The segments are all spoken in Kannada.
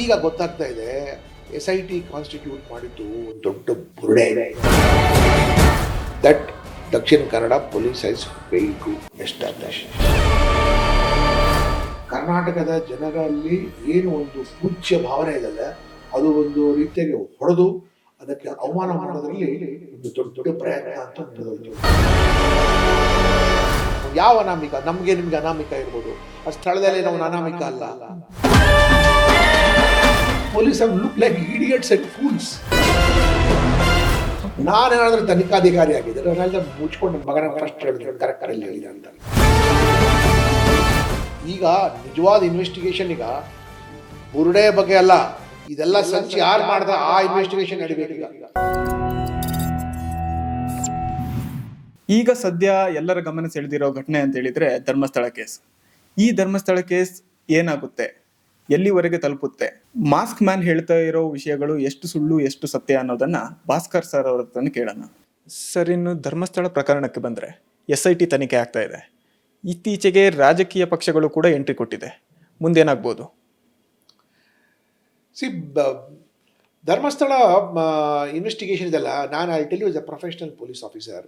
ಈಗ ಗೊತ್ತಾಗ್ತಾ ಇದೆ SIT ಕಾನ್ಸ್ಟಿಟ್ಯೂಟ್ ಮಾಡಿದ್ದು ಒಂದು ದೊಡ್ಡ ಬುರುಡೆ. That Dakshina Kannada police has failed to establish. ಕರ್ನಾಟಕದ ಜನರಲ್ಲಿ ಏನು ಒಂದು ಪೂಜ್ಯ ಭಾವನೆ ಇದೆಯಲ್ಲ, ಅದು ಒಂದು ರೀತಿಯಾಗಿ ಹೊಡೆದು ಅದಕ್ಕೆ ಅವಮಾನ ಮಾಡೋದ್ರಲ್ಲಿ ಒಂದು ದೊಡ್ಡ ಪ್ರಯತ್ನ ಅಂತ ನಡೆದೋಯ್ತು. ಯಾವ ಅನಾಮಿಕ? ನಮಗೆ ನಿಮ್ಗೆ ಅನಾಮಿಕ ಇರ್ಬೋದು, ಆ ಸ್ಥಳದಲ್ಲಿ ನಾವು ಅನಾಮಿಕ ಅಲ್ಲ. Police have looked like idiots and fools. ನಾನೇನಾದ್ರೂ ತನಿಖಾಧಿಕಾರಿ ಆಗಿದ್ದರೆ ನಾನೆಲ್ಲ ಮುಚ್ಕೊಂಡು ನನ್ನ ಮಗನ ಫಸ್ಟ್ ಹೇಳಿದ್ರೆ ಕರೆಕ್ಟ್ ಹೇಳಿದೆ ಅಂತ. ಈಗ ನಿಜವಾದ ಇನ್ವೆಸ್ಟಿಗೇಷನ್ ಈಗ ಬುರುಡೆ ಬಗ್ಗೆ ಅಲ್ಲ, ಇದೆಲ್ಲ ಸಂಚು ಯಾರು ಮಾಡ್ದ ಆ ಇನ್ವೆಸ್ಟಿಗೇಷನ್ ನಡಿಬೇಕು. ಈಗ ಸದ್ಯ ಎಲ್ಲರ ಗಮನ ಸೆಳೆದಿರೋ ಘಟನೆ ಅಂತ ಹೇಳಿದ್ರೆ ಧರ್ಮಸ್ಥಳ ಕೇಸ್. ಈ ಧರ್ಮಸ್ಥಳ ಕೇಸ್ ಏನಾಗುತ್ತೆ, ಎಲ್ಲಿವರೆಗೆ ತಲುಪುತ್ತೆ, ಮಾಸ್ಕ್ ಮ್ಯಾನ್ ಹೇಳ್ತಾ ಇರೋ ವಿಷಯಗಳು ಎಷ್ಟು ಸುಳ್ಳು ಎಷ್ಟು ಸತ್ಯ ಅನ್ನೋದನ್ನ ಭಾಸ್ಕರ್ ಸರ್ ಅವರ ಹತ್ರನೇ ಕೇಳೋಣ. ಸರ್, ಇನ್ನು ಧರ್ಮಸ್ಥಳ ಪ್ರಕರಣಕ್ಕೆ ಬಂದ್ರೆ SIT ತನಿಖೆ ಆಗ್ತಾ ಇದೆ. ಇತ್ತೀಚೆಗೆ ರಾಜಕೀಯ ಪಕ್ಷಗಳು ಕೂಡ ಎಂಟ್ರಿ ಕೊಟ್ಟಿದೆ. ಮುಂದೇನಾಗ್ಬೋದು? ಧರ್ಮಸ್ಥಳ ಇನ್ವೆಸ್ಟಿಗೇಷನ್ ಇದೆಲ್ಲ, ನಾನು I tell you as a professional police officer.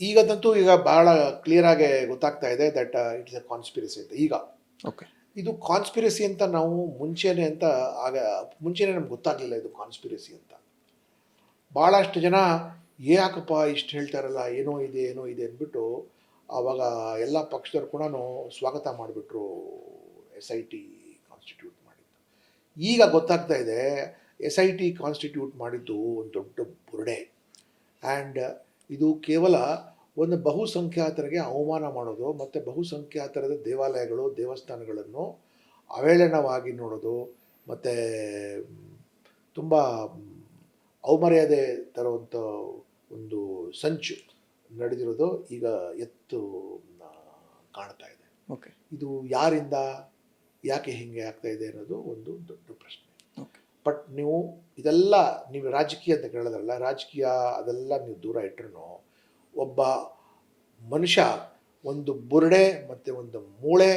ಈಗಂತೂ ಈಗ ಬಹಳ ಕ್ಲಿಯರ್ ಆಗಿ ಗೊತ್ತಾಗ್ತಾ ಇದೆ that it is a conspiracy ಅಂತ. ಈಗ ಇದು ಕಾನ್ಸ್ಪಿರಸಿ ಅಂತ ನಾವು ಮುಂಚೆನೆ ನಮ್ಗೆ ಗೊತ್ತಾಗಲಿಲ್ಲ ಇದು ಕಾನ್ಸ್ಪಿರಸಿ ಅಂತ. ಭಾಳಷ್ಟು ಜನ ಯಾಕಪ್ಪ ಇಷ್ಟು ಹೇಳ್ತಾರಲ್ಲ, ಏನೋ ಇದೆ ಅಂದ್ಬಿಟ್ಟು ಆವಾಗ ಎಲ್ಲ ಪಕ್ಷದವ್ರು ಕೂಡ ಸ್ವಾಗತ ಮಾಡಿಬಿಟ್ರು SIT ಕಾನ್ಸ್ಟಿಟ್ಯೂಟ್ ಮಾಡಿದ್ದು. ಈಗ ಗೊತ್ತಾಗ್ತಾ ಇದೆ SIT ಕಾನ್ಸ್ಟಿಟ್ಯೂಟ್ ಮಾಡಿದ್ದು ಒಂದು ದೊಡ್ಡ ಬುರುಡೆ. ಆ್ಯಂಡ್ ಇದು ಕೇವಲ ಒಂದು ಬಹುಸಂಖ್ಯಾತರಿಗೆ ಅವಮಾನ ಮಾಡೋದು ಮತ್ತು ಬಹುಸಂಖ್ಯಾತರದ ದೇವಾಲಯಗಳು ದೇವಸ್ಥಾನಗಳನ್ನು ಅವೇಳನವಾಗಿ ನೋಡೋದು ಮತ್ತು ತುಂಬ ಅವಮರ್ಯಾದೆ ತರುವಂಥ ಒಂದು ಸಂಚು ನಡೆದಿರೋದು ಈಗ ಎತ್ತು ಕಾಣ್ತಾ ಇದೆ. ಇದು ಯಾರಿಂದ ಯಾಕೆ ಹೀಗೆ ಆಗ್ತಾ ಇದೆ ಅನ್ನೋದು ಒಂದು ದೊಡ್ಡ ಪ್ರಶ್ನೆ. ಬಟ್ ನೀವು ರಾಜಕೀಯ ಅಂತ ಕೇಳೋದ್ರಲ್ಲ, ರಾಜಕೀಯ ಅದೆಲ್ಲ ನೀವು ದೂರ ಇಟ್ಟರು ಒಬ್ಬ ಮನುಷ್ಯ ಒಂದು ಬುರುಡೆ ಮತ್ತು ಒಂದು ಮೂಳೆ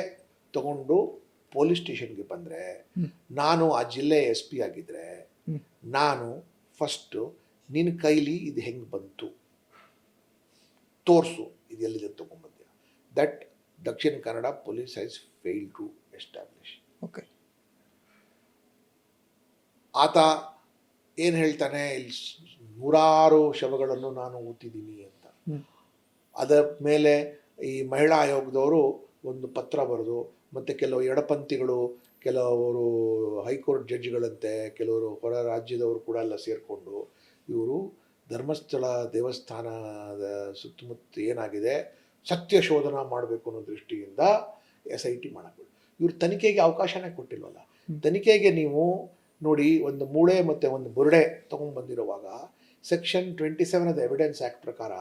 ತಗೊಂಡು ಪೊಲೀಸ್ ಸ್ಟೇಷನ್ಗೆ ಬಂದರೆ, ನಾನು ಆ ಜಿಲ್ಲೆ SP ಆಗಿದ್ದರೆ ನಾನು ಫಸ್ಟು ನಿನ್ನ ಕೈಲಿ ಇದು ಹೆಂಗೆ ಬಂತು ತೋರಿಸು, ಇದು ಎಲ್ಲಿದೆ ತೊಗೊಂಬಂದ್ಯಾ. That Dakshina Kannada police has failed to establish. ಆತ ಏನು ಹೇಳ್ತಾನೆ, ಇಲ್ಲಿ 100 ಶವಗಳನ್ನು ನಾನು ಊತಿದ್ದೀನಿ ಅಂತ. ಅದರ ಮೇಲೆ ಈ ಮಹಿಳಾ ಆಯೋಗದವರು ಒಂದು ಪತ್ರ ಬರೆದು, ಮತ್ತು ಕೆಲವು ಎಡಪಂಥಿಗಳು, ಕೆಲವರು ಹೈಕೋರ್ಟ್ ಜಡ್ಜ್ಗಳಂತೆ, ಕೆಲವರು ಹೊರ ರಾಜ್ಯದವರು ಕೂಡ ಎಲ್ಲ ಸೇರಿಕೊಂಡು ಇವರು ಧರ್ಮಸ್ಥಳ ದೇವಸ್ಥಾನದ ಸುತ್ತಮುತ್ತ ಏನಾಗಿದೆ ಸತ್ಯ ಶೋಧನ ಮಾಡಬೇಕು ಅನ್ನೋ ದೃಷ್ಟಿಯಿಂದ SIT ಮಾಡಬೇಕು. ಇವರು ತನಿಖೆಗೆ ಅವಕಾಶನೇ ಕೊಟ್ಟಿಲ್ವಲ್ಲ. ತನಿಖೆಗೆ ನೀವು ನೋಡಿ, ಒಂದು ಮೂಳೆ ಮತ್ತು ಒಂದು ಬುರುಡೆ ತೊಗೊಂಡ್ಬಂದಿರುವಾಗ section 27 of the evidence act ಪ್ರಕಾರ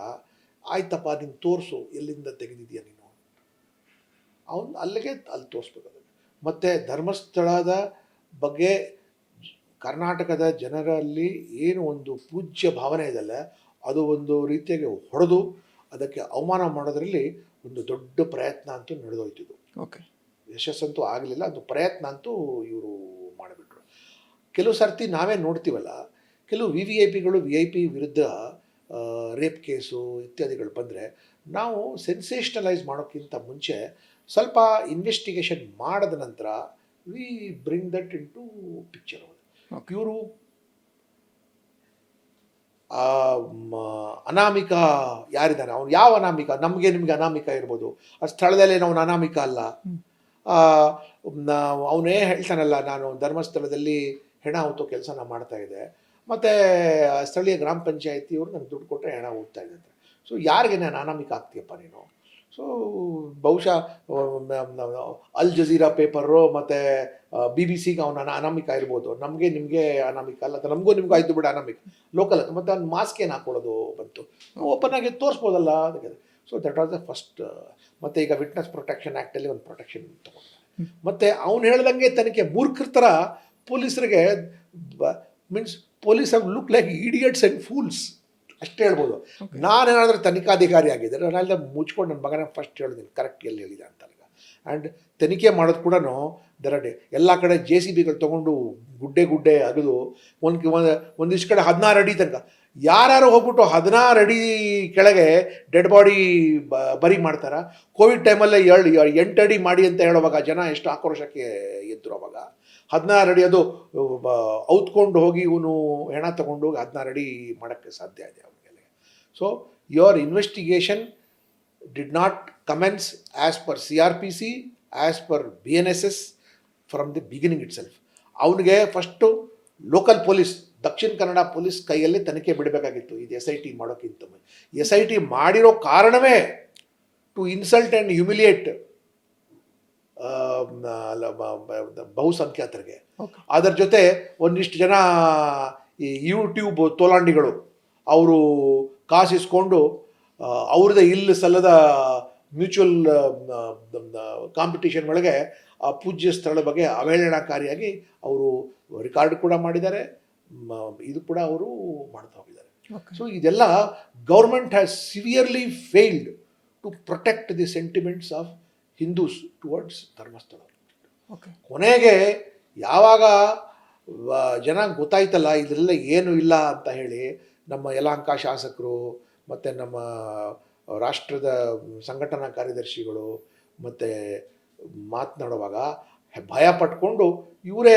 ಆಯ್ತಪ್ಪ, ನೀನು ತೋರಿಸು ಎಲ್ಲಿಂದ ತೆಗೆದಿದೆಯಾ ನೀನು, ಅಲ್ಲಿ ತೋರಿಸ್ಬೇಕು. ಮತ್ತು ಧರ್ಮಸ್ಥಳದ ಬಗ್ಗೆ ಕರ್ನಾಟಕದ ಜನರಲ್ಲಿ ಏನು ಒಂದು ಪೂಜ್ಯ ಭಾವನೆ ಇದೆಯಲ್ಲ, ಅದು ಒಂದು ರೀತಿಯಾಗಿ ಹೊಡೆದು ಅದಕ್ಕೆ ಅವಮಾನ ಮಾಡೋದ್ರಲ್ಲಿ ಒಂದು ದೊಡ್ಡ ಪ್ರಯತ್ನ ಅಂತೂ ನಡೆದೋಯ್ತಿದ್ದು. ಯಶಸ್ಸಂತೂ ಆಗಲಿಲ್ಲ, ಅದು ಪ್ರಯತ್ನ ಅಂತೂ ಇವರು ಮಾಡಿಬಿಟ್ರು. ಕೆಲವು ಸರ್ತಿ ನಾವೇ ನೋಡ್ತೀವಲ್ಲ, ಕೆಲವು VVIPಗಳು VIP ವಿರುದ್ಧ ರೇಪ್ ಕೇಸು ಇತ್ಯಾದಿಗಳು ಬಂದರೆ ನಾವು ಸೆನ್ಸೇಷನಲೈಸ್ ಮಾಡೋಕ್ಕಿಂತ ಮುಂಚೆ ಸ್ವಲ್ಪ ಇನ್ವೆಸ್ಟಿಗೇಷನ್ ಮಾಡಿದ ನಂತರ we bring that into picture. ಇವರು ಅನಾಮಿಕ ಯಾರಿದ್ದಾನೆ, ಅವನು ಯಾವ ಅನಾಮಿಕ? ನಮಗೆ ನಿಮ್ಗೆ ಅನಾಮಿಕ ಇರ್ಬೋದು, ಆ ಸ್ಥಳದಲ್ಲಿ ನಾವು ಅನಾಮಿಕ ಅಲ್ಲ. ಅವನೇ ಹೇಳ್ತಾನಲ್ಲ, ನಾನು ಧರ್ಮಸ್ಥಳದಲ್ಲಿ ಹೆಣ ಹೊತ್ತು ಕೆಲಸನ ಮಾಡ್ತಾಯಿದ್ದೆ, ಮತ್ತು ಸ್ಥಳೀಯ ಗ್ರಾಮ ಪಂಚಾಯತಿಯವರು ನನಗೆ ದುಡ್ಡು ಕೊಟ್ಟರೆ ಹೆಣ ಓದ್ತಾ ಇದೆ ಅಂತ. ಸೊ ಯಾರಿಗೆ ನಾನು ಅನಾಮಿಕ ಆಗ್ತೀಯಪ್ಪ ನೀನು? ಸೊ ಬಹುಶಃ ಅಲ್ ಜಜೀರಾ ಪೇಪರು ಮತ್ತು BBC-ಗೆ ಅವನ ಅನಾಮಿಕ ಇರ್ಬೋದು, ನಮಗೆ ನಿಮಗೆ ಅನಾಮಿಕ ಅಲ್ಲ, ಅಥವಾ ನಮಗೂ ನಿಮಗೂ ಆಯಿತು ಬಿಡ ಅನಾಮಿಕ ಲೋಕಲ್ ಅಂತ. ಮತ್ತು ಅವ್ನು ಮಾಸ್ಕ್ ಏನು ಹಾಕ್ಕೊಳ್ಳೋದು ಬಂತು, ಓಪನ್ ಆಗಿ ತೋರಿಸ್ಬೋದಲ್ಲ ಅದಕ್ಕೆ. So that was the first. ಮತ್ತು ಈಗ ವಿಟ್ನೆಸ್ ಪ್ರೊಟೆಕ್ಷನ್ ಆ್ಯಕ್ಟಲ್ಲಿ ಒಂದು ಪ್ರೊಟೆಕ್ಷನ್ ತೊಗೊಂಡು, ಮತ್ತು ಅವ್ನು ಹೇಳ್ದಂಗೆ ತನಿಖೆ ಮೂರ್ಖರ ಥರ ಪೊಲೀಸರಿಗೆ means police have look like idiots and fools ಅಷ್ಟೇ ಹೇಳ್ಬೋದು. ನಾನೇನಾದರೂ ತನಿಖಾಧಿಕಾರಿ ಆಗಿದ್ದರೆ ನಾನೆಲ್ಲ ಮುಚ್ಕೊಂಡು ನನ್ನ ಮಗನ ಫಸ್ಟ್ ಹೇಳಿದ್ದೀನಿ ಕರೆಕ್ಟ್ ಎಲ್ಲಿ ಹೇಳಿದೆ ಅಂತ. ಆ್ಯಂಡ್ ತನಿಖೆ ಮಾಡೋದು ಕೂಡ ದರಡೆ ಎಲ್ಲ ಕಡೆ JCBಗಳು ತೊಗೊಂಡು ಗುಡ್ಡೆ ಅಗದು ಒಂದಿಷ್ಟು ಕಡೆ 16 ಅಡಿ ತನಕ ಯಾರು ಹೋಗ್ಬಿಟ್ಟು 16 ಅಡಿ ಕೆಳಗೆ ಡೆಡ್ ಬಾಡಿ ಬರಿ ಮಾಡ್ತಾರ. ಕೋವಿಡ್ ಟೈಮಲ್ಲೇ 8 ಅಡಿ ಮಾಡಿ ಅಂತ ಹೇಳುವಾಗ ಜನ ಎಷ್ಟು ಆಕ್ರೋಶಕ್ಕೆ ಎದ್ರು. ಅವಾಗ 16 ಅಡಿ ಅದು ಔತ್ಕೊಂಡು ಹೋಗಿ ಇವನು ಹೆಣ ತಗೊಂಡು ಹೋಗಿ 16 ಅಡಿ ಮಾಡೋಕ್ಕೆ ಸಾಧ್ಯ ಇದೆ ಅವನಿಗೆ. So your investigation did not commence as per CRPC, as per BNSS from the beginning itself. ಅವನಿಗೆ ಫಸ್ಟು ಲೋಕಲ್ ಪೊಲೀಸ್, ದಕ್ಷಿಣ ಕನ್ನಡ ಪೊಲೀಸ್ ಕೈಯಲ್ಲಿ ತನಿಖೆ ಬಿಡಬೇಕಾಗಿತ್ತು ಇದು SIT ಮಾಡೋಕ್ಕಿಂತ. SIT ಮಾಡಿರೋ ಕಾರಣವೇ ಟು ಇನ್ಸಲ್ಟ್ ಆ್ಯಂಡ್ ಹ್ಯುಮಿಲಿಯೇಟ್ ಬಹುಸಂಖ್ಯಾತರಿಗೆ. ಅದರ ಜೊತೆ ಒಂದಿಷ್ಟು ಜನ ಈ ಯೂಟ್ಯೂಬ್ ತೋಲಾಂಡಿಗಳು ಅವರು ಕಾಸಿಸ್ಕೊಂಡು ಅವ್ರದ್ದೇ ಇಲ್ಲಿ ಸಲ್ಲದ ಮ್ಯೂಚುವಲ್ ಕಾಂಪಿಟೇಷನ್ ಒಳಗೆ ಆ ಪೂಜ್ಯ ಸ್ಥಳದ ಬಗ್ಗೆ ಅವಹೇಳನಕಾರಿಯಾಗಿ ಅವರು ರೆಕಾರ್ಡ್ ಕೂಡ ಮಾಡಿದ್ದಾರೆ, ಇದು ಕೂಡ ಅವರು ಮಾಡ್ತಾ ಹೋಗಿದ್ದಾರೆ. ಸೊ ಇದೆಲ್ಲ government has severely failed to protect the sentiments of Hindus towards Dharmasthala. ಕೊನೆಗೆ ಯಾವಾಗ ಜನ ಗೊತ್ತಾಯ್ತಲ್ಲ ಇದರೆಲ್ಲ ಏನೂ ಇಲ್ಲ ಅಂತ ಹೇಳಿ, ನಮ್ಮ ಯಲಹಂಕ ಶಾಸಕರು ಮತ್ತು ನಮ್ಮ ರಾಷ್ಟ್ರದ ಸಂಘಟನಾ ಕಾರ್ಯದರ್ಶಿಗಳು ಮತ್ತು ಮಾತನಾಡುವಾಗ ಭಯ ಪಟ್ಕೊಂಡು ಇವರೇ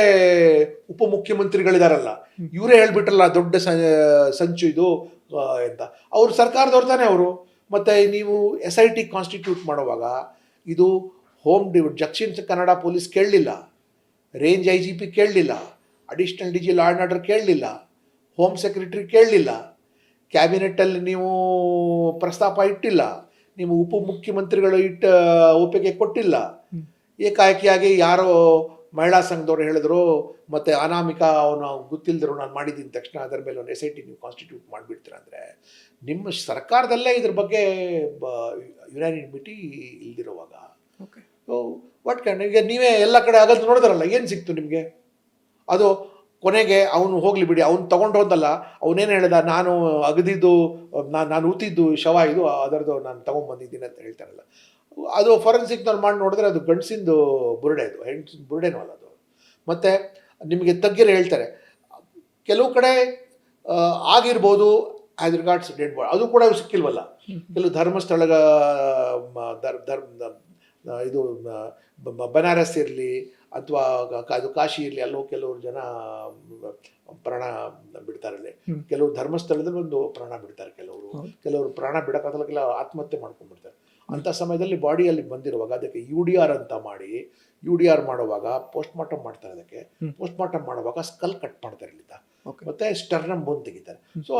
ಉಪಮುಖ್ಯಮಂತ್ರಿಗಳಿದಾರಲ್ಲ ಇವರೇ ಹೇಳ್ಬಿಟ್ರಲ್ಲ ದೊಡ್ಡ ಸಂಚು ಇದು ಅಂತ. ಅವರು ಸರ್ಕಾರದವ್ರು ತಾನೇ ಅವರು. ಮತ್ತು ನೀವು SIT ಕಾನ್ಸ್ಟಿಟ್ಯೂಟ್ ಮಾಡುವಾಗ ಇದು ದಕ್ಷಿಣ ಕನ್ನಡ ಪೊಲೀಸ್ ಕೇಳಲಿಲ್ಲ, ರೇಂಜ್ IGP ಕೇಳಲಿಲ್ಲ, additional DG law and order ಕೇಳಲಿಲ್ಲ, ಹೋಮ್ ಸೆಕ್ರೆಟರಿ ಕೇಳಲಿಲ್ಲ, ಕ್ಯಾಬಿನೆಟ್ಟಲ್ಲಿ ನೀವು ಪ್ರಸ್ತಾಪ ಇಟ್ಟಿಲ್ಲ, ನೀವು ಉಪಮುಖ್ಯಮಂತ್ರಿಗಳು ಒಪ್ಪಿಗೆ ಕೊಟ್ಟಿಲ್ಲ. ಏಕಾಏಕಿಯಾಗಿ ಯಾರೋ ಮಹಿಳಾ ಸಂಘದವ್ರು ಹೇಳಿದ್ರು, ಮತ್ತು ಅನಾಮಿಕಾ ಅವನು ಗೊತ್ತಿಲ್ಲದ್ರು ನಾನು ಮಾಡಿದ್ದೀನಿ ತಕ್ಷಣ ಅದರ ಮೇಲೆ ಒಂದು SIT ನೀವು ಕಾನ್ಸ್ಟಿಟ್ಯೂಟ್ ಮಾಡಿಬಿಡ್ತೀರ ಅಂದರೆ ನಿಮ್ಮ ಸರ್ಕಾರದಲ್ಲೇ ಇದ್ರ ಬಗ್ಗೆ ಯುನಾನಿಮಿಟಿ ಇಲ್ದಿರುವಾಗ ವಾಟ್ ಕ್ಯಾನ್. ಈಗ ನೀವೇ ಎಲ್ಲ ಕಡೆ ಆಗದು ನೋಡಿದ್ರಲ್ಲ, ಏನು ಸಿಕ್ತು ನಿಮಗೆ? ಅದು ಕೊನೆಗೆ ಅವನು ಹೋಗಲಿ ಬಿಡಿ, ಅವ್ನು ತೊಗೊಂಡು ಹೋದಲ್ಲ, ಅವನೇನು ಹೇಳಿದ, ನಾನು ಅಗದಿದ್ದು ನಾನು ಊತಿದ್ದು ಶವ ಇದು ಅದರದ್ದು ನಾನು ತೊಗೊಂಡ್ಬಂದಿದ್ದೀನಿ ಅಂತ ಹೇಳ್ತಾರಲ್ಲ. ಅದು ಫಾರೆನ್ಸಿಕ್ನಲ್ಲಿ ಮಾಡಿ ನೋಡಿದ್ರೆ ಅದು ಗಂಡಸಿಂದು ಬುರುಡೆ, ಅದು ಹೆಣ್ಸಿನ ಬುರುಡೆನೂ ಅಲ್ಲ ಅದು. ಮತ್ತು ನಿಮಗೆ ತಗ್ಗಿರು ಹೇಳ್ತಾರೆ ಕೆಲವು ಕಡೆ ಆಗಿರ್ಬೋದು ಆ್ಯಸ್ ರಿಗಾರ್ಡ್ಸ್ ಡೆಡ್ ಬಾಡಿ, ಅದು ಕೂಡ ಸಿಕ್ಕಿಲ್ವಲ್ಲ. ಕೆಲವು ಧರ್ಮಸ್ಥಳ ಇದು ಬನಾರಸ್ ಇರಲಿ ಅಥವಾ ಅದು ಕಾಶಿ ಇರಲಿ, ಅಲ್ಲೋ ಕೆಲವರು ಜನ ಪ್ರಾಣ ಬಿಡ್ತಾರಲ್ಲಿ. ಕೆಲವರು ಧರ್ಮಸ್ಥಳದಲ್ಲಿ ಒಂದು ಪ್ರಾಣ ಬಿಡ್ತಾರೆ, ಕೆಲವರು ಪ್ರಾಣ ಬಿಡೋಕ್ಕಾಗಲ್ಲ, ಆತ್ಮಹತ್ಯೆ ಮಾಡ್ಕೊಂಡ್ಬಿಡ್ತಾರೆ. ಅಂಥ ಸಮಯದಲ್ಲಿ ಬಾಡಿಯಲ್ಲಿ ಬಂದಿರುವಾಗ ಅದಕ್ಕೆ UDR ಅಂತ ಮಾಡಿ, UDR ಮಾಡುವಾಗ ಪೋಸ್ಟ್ಮಾರ್ಟಮ್ ಮಾಡ್ತಾರೆ. ಅದಕ್ಕೆ ಪೋಸ್ಟ್ಮಾರ್ಟಮ್ ಮಾಡುವಾಗ ಸ್ಕಲ್ ಕಟ್ ಮಾಡ್ತಾರೆ ಇಲ್ಲಿಂದ, ಮತ್ತು ಸ್ಟರ್ನಮ್ ಬೋನ್ ತೆಗಿತಾರೆ. ಸೊ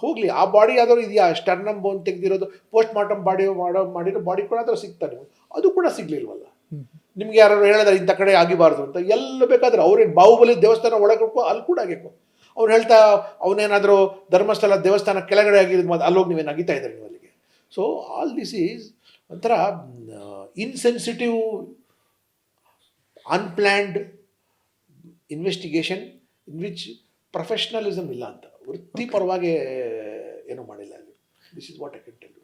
ಹೋಗಲಿ, ಆ ಬಾಡಿ ಆದರೂ ಇದೆಯಾ? ಸ್ಟರ್ನಮ್ ಬೋನ್ ತೆಗೆದಿರೋದು ಪೋಸ್ಟ್ಮಾರ್ಟಮ್ ಮಾಡಿರೋ ಬಾಡಿ ಕೂಡ ಆದರೂ ಸಿಗ್ತಾರೆ ನಿಮಗೆ, ಅದು ಕೂಡ ಸಿಗ್ಲಿಲ್ವಲ್ಲ. ನಿಮ್ಗೆ ಯಾರು ಹೇಳಿದ್ರೆ ಇಂಥ ಕಡೆ ಆಗಿಬಾರ್ದು ಅಂತ, ಎಲ್ಲ ಬೇಕಾದ್ರೆ ಅವ್ರೇನು ಬಾಹುಬಲಿ ದೇವಸ್ಥಾನ ಒಳಗೆ ಅಲ್ಲಿ ಕೂಡ ಆಗಿತ್ತು. ಅವ್ನು ಹೇಳ್ತಾ ಅವನೇನಾದರೂ ಧರ್ಮಸ್ಥಳ ದೇವಸ್ಥಾನ ಕೆಳಗಡೆ ಆಗಿರೋದು ಅಲ್ಲೋಗಿ ನೀವೇನು ಅಗಿತಾ ಇದ್ದಾರೆ ನೀವು ಅಲ್ಲಿಗೆ. ಸೊ ಆಲ್ ದಿಸ್ ಈಸ್ ಒಂಥರ insensitive unplanned investigation in which professionalism ಇಲ್ಲ ಅಂತ, ವೃತ್ತಿಪರವಾಗಿ ಏನೂ ಮಾಡಿಲ್ಲ ಅಲ್ಲಿ. This is what I can tell you.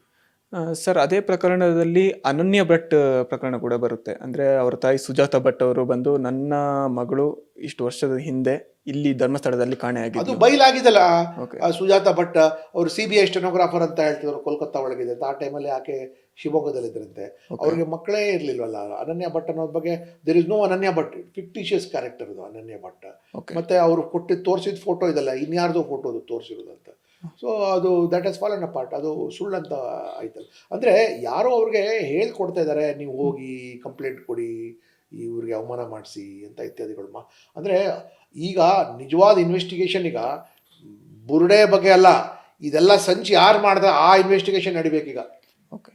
Sir, ಅದೇ ಪ್ರಕರಣದಲ್ಲಿ ಅನನ್ಯ ಭಟ್ ಪ್ರಕರಣ ಕೂಡ ಬರುತ್ತೆ. ಅಂದರೆ ಅವರ ತಾಯಿ ಸುಜಾತ ಭಟ್ ಅವರು ಬಂದು, ನನ್ನ ಮಗಳು ಇಷ್ಟು ವರ್ಷದ ಹಿಂದೆ ಇಲ್ಲಿ ಧರ್ಮಸ್ಥಳದಲ್ಲಿ ಕಾಣೆಯಾಗಿದ್ದು, ಅದು ಬಯಲಾಗಿದೆಲ್ಲ. ಸುಜಾತ ಭಟ್ ಅವರು CBI ಸ್ಟೆನೋಗ್ರಾಫರ್ ಅಂತ ಹೇಳ್ತಿದ್ರು, ಕೋಲ್ಕತ್ತಾ ಒಳಗಿದೆ ಅಂತ. ಆ ಟೈಮಲ್ಲಿ ಆಕೆ ಶಿವಮೊಗ್ಗದಲ್ಲಿದ್ದರಂತೆ. ಅವ್ರಿಗೆ ಮಕ್ಕಳೇ ಇರಲಿಲ್ವಲ್ಲ. ಅನನ್ಯ ಭಟ್ ಅನ್ನೋದ್ರ ಬಗ್ಗೆ ದೇರ್ ಇಸ್ ನೋ ಅನನ್ಯ ಭಟ್, ಫಿಕ್ಟಿಷಿಯಸ್ ಕ್ಯಾರೆಕ್ಟರ್ ಇದು ಅನನ್ಯ ಭಟ್. ಮತ್ತು ಅವರು ತೋರಿಸಿದ ಫೋಟೋ ಇದಲ್ಲ, ಇನ್ಯಾರ್ದೋ ಫೋಟೋ ಅದು ತೋರಿಸಿರೋದಂತ. ಸೊ ಅದು ದಟ್ ಹಸ್ ಫಾಲನ್ ಅಪಾರ್ಟ್, ಅದು ಸುಳ್ಳಂತ ಆಯ್ತಲ್ಲ. ಅಂದರೆ ಯಾರೋ ಅವ್ರಿಗೆ ಹೇಳ್ಕೊಡ್ತಾ ಇದ್ದಾರೆ, ನೀವು ಹೋಗಿ ಕಂಪ್ಲೇಂಟ್ ಕೊಡಿ, ಇವ್ರಿಗೆ ಅವಮಾನ ಮಾಡಿಸಿ ಅಂತ ಇತ್ಯಾದಿಗಳು. ಅಂದರೆ ಈಗ ನಿಜವಾದ ಇನ್ವೆಸ್ಟಿಗೇಷನ್ ಈಗ ಬುರುಡೆ ಬಗ್ಗೆ ಅಲ್ಲ, ಇದೆಲ್ಲ ಸಂಚು ಯಾರು ಮಾಡ್ದ ಆ ಇನ್ವೆಸ್ಟಿಗೇಷನ್ ನಡಿಬೇಕೀಗ. ಓಕೆ.